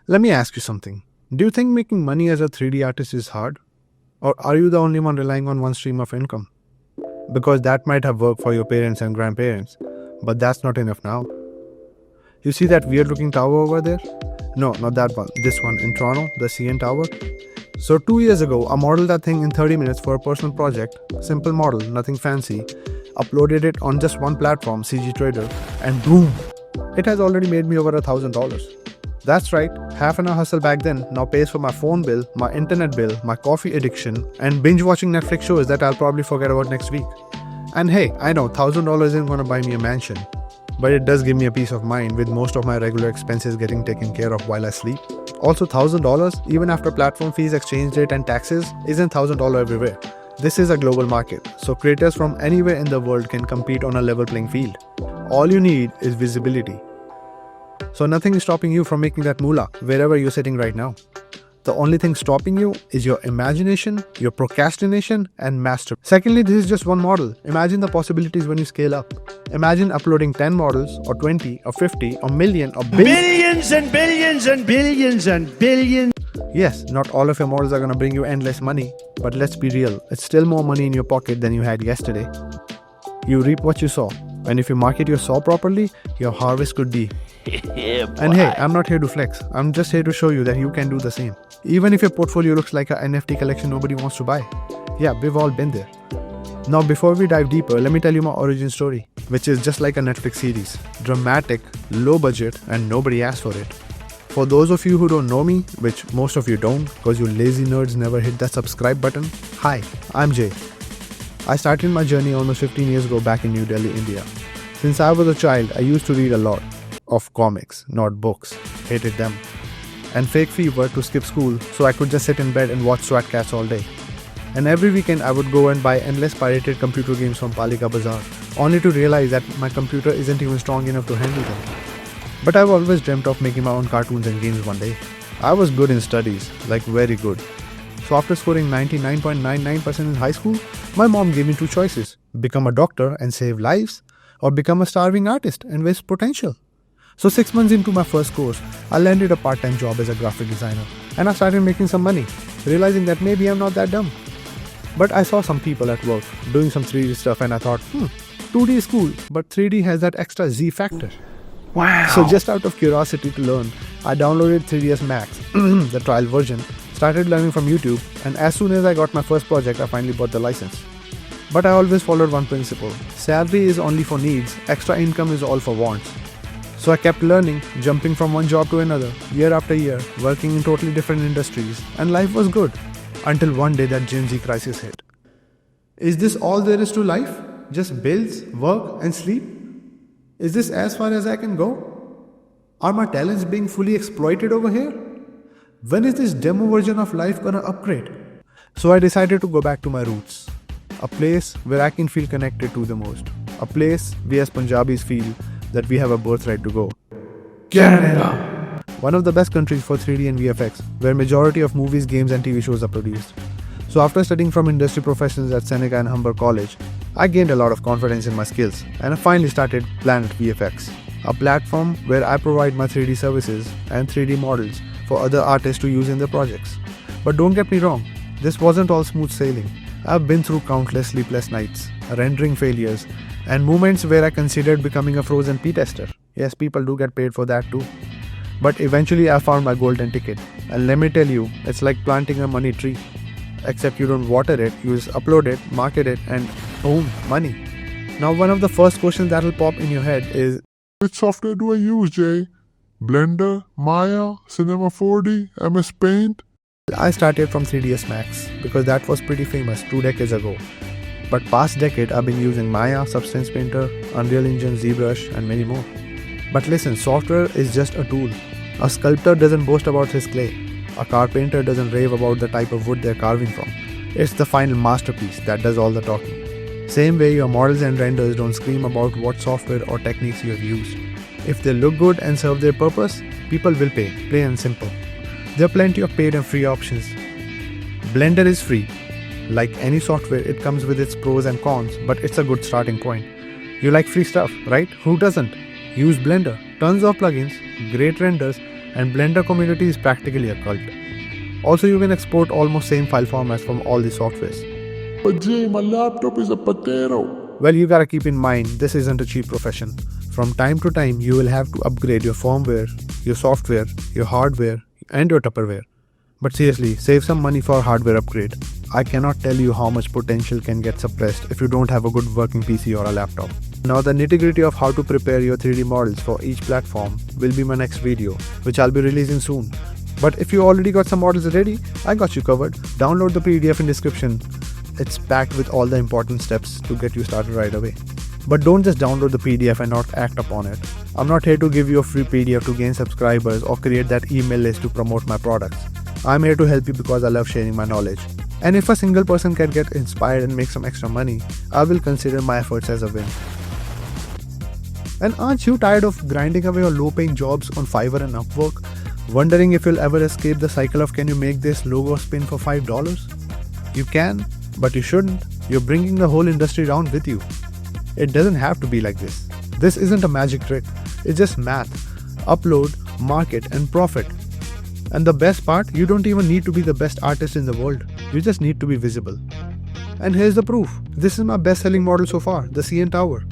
Let me ask you something. Do you think making money as a 3D artist is hard? Or are you the only one relying on one stream of income? Because that might have worked for your parents and grandparents, but that's not enough now. You see that weird looking tower over there? No, not that one. This one in Toronto, the CN Tower. So 2 years ago, I modeled that thing in 30 minutes for a personal project. Simple model, nothing fancy. Uploaded it on just one platform, CGTrader, and boom! It has already made me over $1,000. That's right, half an hour hustle back then now pays for my phone bill, my internet bill, my coffee addiction, and binge watching Netflix shows that I'll probably forget about next week. And hey, I know $1,000 isn't gonna buy me a mansion, but it does give me a peace of mind with most of my regular expenses getting taken care of while I sleep. Also, $1,000, even after platform fees, exchange rate, and taxes, isn't $1,000 everywhere. This is a global market, so creators from anywhere in the world can compete on a level playing field. All you need is visibility. So nothing is stopping you from making that moolah wherever you're sitting right now. The only thing stopping you is your imagination, your procrastination, and master. Secondly, this is just one model. Imagine the possibilities when you scale up. Imagine uploading 10 models, or 20, or 50, or million, or billions and billions and billions and billions. Yes, not all of your models are going to bring you endless money, but let's be real, it's still more money in your pocket than you had yesterday. You reap what you sow, and if you market your sow properly, your harvest could be. And hey, I'm not here to flex, I'm just here to show you that you can do the same. Even if your portfolio looks like an NFT collection nobody wants to buy. Yeah, we've all been there. Now before we dive deeper, let me tell you my origin story, which is just like a Netflix series. Dramatic, low budget, and nobody asked for it. For those of you who don't know me, which most of you don't because you lazy nerds never hit that subscribe button, hi, I'm Jay. I started my journey almost 15 years ago back in New Delhi, India. Since I was a child, I used to read a lot of comics, not books. Hated them. And fake fever to skip school so I could just sit in bed and watch SWAT cats all day. And every weekend I would go and buy endless pirated computer games from Palika Bazaar, only to realize that my computer isn't even strong enough to handle them. But I've always dreamt of making my own cartoons and games one day. I was good in studies, like very good. So after scoring 99.99% in high school, my mom gave me two choices: become a doctor and save lives, or become a starving artist and waste potential. So 6 months into my first course, I landed a part-time job as a graphic designer, and I started making some money, realizing that maybe I'm not that dumb. But I saw some people at work doing some 3D stuff and I thought, 2D is cool, but 3D has that extra Z factor. Wow. So just out of curiosity to learn, I downloaded 3ds Max, the trial version, started learning from YouTube, and as soon as I got my first project, I finally bought the license. But I always followed one principle: salary is only for needs, extra income is all for wants. So I kept learning, jumping from one job to another, year after year, working in totally different industries, and life was good. Until one day that GenZ Crisis hit. Is this all there is to life? Just bills, work, and sleep? Is this as far as I can go? Are my talents being fully exploited over here? When is this demo version of life gonna upgrade? So I decided to go back to my roots. A place where I can feel connected to the most. A place we as Punjabis feel that we have a birthright to go. Canada! One of the best countries for 3D and VFX, where majority of movies, games and TV shows are produced. So after studying from industry professionals at Seneca and Humber College, I gained a lot of confidence in my skills and I finally started Planetvfx, a platform where I provide my 3D services and 3D models for other artists to use in their projects. But don't get me wrong, this wasn't all smooth sailing. I've been through countless sleepless nights, rendering failures, and moments where I considered becoming a frozen pea tester. Yes, people do get paid for that too. But eventually I found my golden ticket. And let me tell you, it's like planting a money tree. Except you don't water it, you just upload it, market it, and boom, money. Now one of the first questions that'll pop in your head is, which software do I use, Jay? Blender, Maya, Cinema 4D, MS Paint? I started from 3ds Max because that was pretty famous 2 decades ago. But past decade I've been using Maya, Substance Painter, Unreal Engine, ZBrush and many more. But listen, software is just a tool. A sculptor doesn't boast about his clay. A carpenter doesn't rave about the type of wood they're carving from. It's the final masterpiece that does all the talking. Same way your models and renders don't scream about what software or techniques you have used. If they look good and serve their purpose, people will pay, plain and simple. There are plenty of paid and free options. Blender is free. Like any software, it comes with its pros and cons, but it's a good starting point. You like free stuff, right? Who doesn't? Use Blender. Tons of plugins, great renders, and Blender community is practically a cult. Also, you can export almost same file formats from all the softwares. But Jay, my laptop is a potato. Well, you gotta keep in mind, this isn't a cheap profession. From time to time, you will have to upgrade your firmware, your software, your hardware, and your Tupperware. But seriously, save some money for hardware upgrade. I cannot tell you how much potential can get suppressed if you don't have a good working PC or a laptop. Now the nitty-gritty of how to prepare your 3D models for each platform will be my next video, which I'll be releasing soon. But if you already got some models ready, I got you covered. Download the PDF in description. It's packed with all the important steps to get you started right away. But don't just download the PDF and not act upon it. I'm not here to give you a free PDF to gain subscribers or create that email list to promote my products. I'm here to help you because I love sharing my knowledge. And if a single person can get inspired and make some extra money, I will consider my efforts as a win. And aren't you tired of grinding away your low-paying jobs on Fiverr and Upwork, wondering if you'll ever escape the cycle of can you make this logo spin for $5? You can, but you shouldn't. You're bringing the whole industry down with you. It doesn't have to be like this. This isn't a magic trick. It's just math. Upload, market, and profit. And the best part, you don't even need to be the best artist in the world. You just need to be visible. And here's the proof. This is my best-selling model so far, the CN Tower.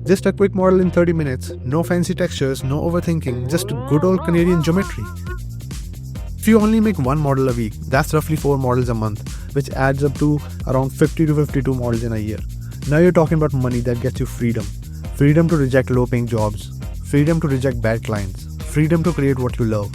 Just a quick model in 30 minutes, no fancy textures, no overthinking, just good old Canadian geometry. If you only make one model a week, that's roughly 4 models a month, which adds up to around 50 to 52 models in a year. Now you're talking about money that gets you freedom. Freedom to reject low-paying jobs, freedom to reject bad clients, freedom to create what you love,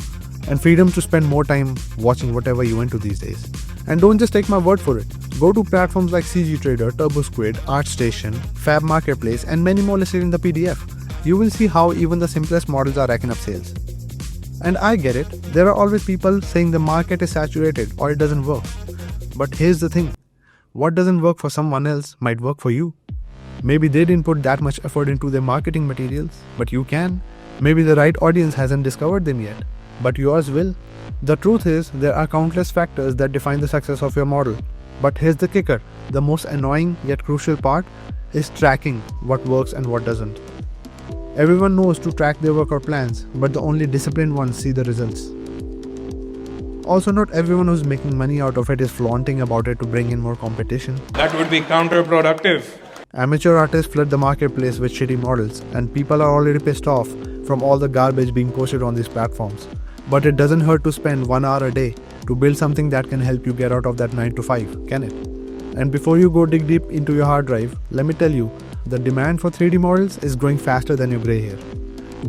and freedom to spend more time watching whatever you into these days. And don't just take my word for it. Go to platforms like CGTrader, TurboSquid, ArtStation, Fab Marketplace, and many more listed in the PDF. You will see how even the simplest models are racking up sales. And I get it, there are always people saying the market is saturated or it doesn't work. But here's the thing, what doesn't work for someone else might work for you. Maybe they didn't put that much effort into their marketing materials, but you can. Maybe the right audience hasn't discovered them yet, but yours will. The truth is, there are countless factors that define the success of your model. But here's the kicker, the most annoying yet crucial part is tracking what works and what doesn't. Everyone knows to track their work or plans, but the only disciplined ones see the results. Also, not everyone who's making money out of it is flaunting about it to bring in more competition. That would be counterproductive. Amateur artists flood the marketplace with shitty models, and people are already pissed off from all the garbage being posted on these platforms. But it doesn't hurt to spend 1 hour a day to build something that can help you get out of that 9 to 5, can it? And before you go dig deep into your hard drive, let me tell you, the demand for 3D models is growing faster than your grey hair.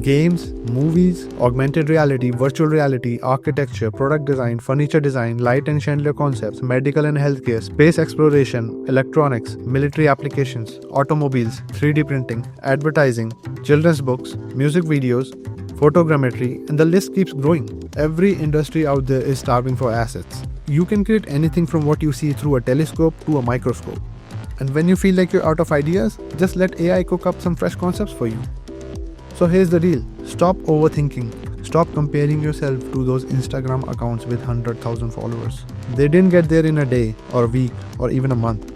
Games, movies, augmented reality, virtual reality, architecture, product design, furniture design, light and chandelier concepts, medical and healthcare, space exploration, electronics, military applications, automobiles, 3D printing, advertising, children's books, music videos, photogrammetry, and the list keeps growing. Every industry out there is starving for assets. You can create anything from what you see through a telescope to a microscope. And when you feel like you're out of ideas, just let AI cook up some fresh concepts for you. So here's the deal. Stop overthinking. Stop comparing yourself to those Instagram accounts with 100,000 followers. They didn't get there in a day or a week or even a month.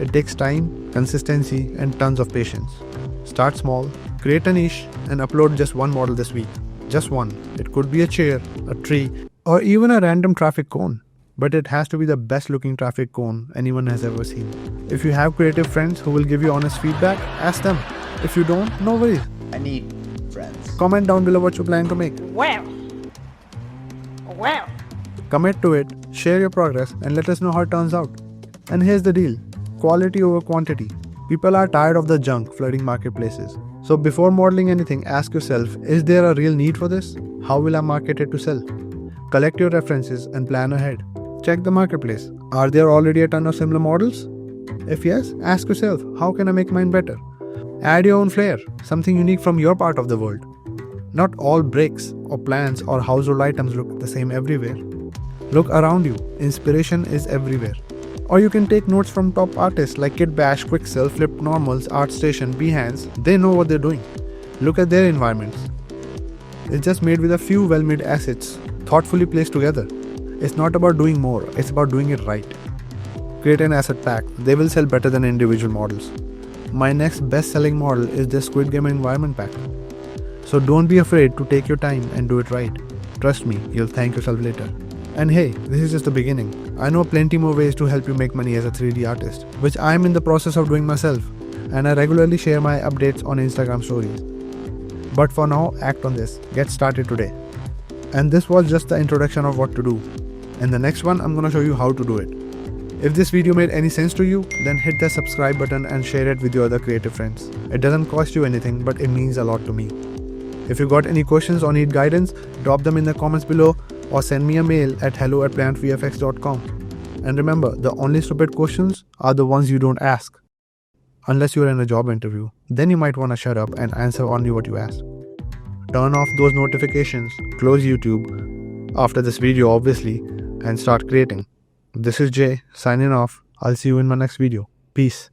It takes time, consistency, and tons of patience. Start small, create a niche, and upload just one model this week. Just one. It could be a chair, a tree, or even a random traffic cone. But it has to be the best looking traffic cone anyone has ever seen. If you have creative friends who will give you honest feedback, ask them. If you don't, no worries. I need friends. Comment down below what you plan to make. Well. Commit to it, share your progress, and let us know how it turns out. And here's the deal. Quality over quantity. People are tired of the junk flooding marketplaces. So before modeling anything, ask yourself, is there a real need for this? How will I market it to sell? Collect your references and plan ahead. Check the marketplace. Are there already a ton of similar models? If yes, ask yourself, how can I make mine better? Add your own flair, something unique from your part of the world. Not all bricks or plants or household items look the same everywhere. Look around you, inspiration is everywhere. Or you can take notes from top artists like Kid Bash, Quixel, Flip Normals, ArtStation, Behance. They know what they're doing. Look at their environments. It's just made with a few well-made assets, thoughtfully placed together. It's not about doing more, it's about doing it right. Create an asset pack, they will sell better than individual models. My next best-selling model is the Squid Game environment pack. So don't be afraid to take your time and do it right. Trust me, you'll thank yourself later. And hey, this is just the beginning. I know plenty more ways to help you make money as a 3D artist, which I'm in the process of doing myself, and I regularly share my updates on Instagram stories. But for now, act on this. Get started today. And this was just the introduction of what to do. In the next one, I'm gonna show you how to do it. If this video made any sense to you, then hit the subscribe button and share it with your other creative friends. It doesn't cost you anything, but it means a lot to me. If you got any questions or need guidance, drop them in the comments below or send me a mail at hello@planetvfx.com. And remember, the only stupid questions are the ones you don't ask. Unless you're in a job interview, then you might want to shut up and answer only what you ask. Turn off those notifications, close YouTube, after this video obviously, and start creating. This is Jay, signing off. I'll see you in my next video. Peace.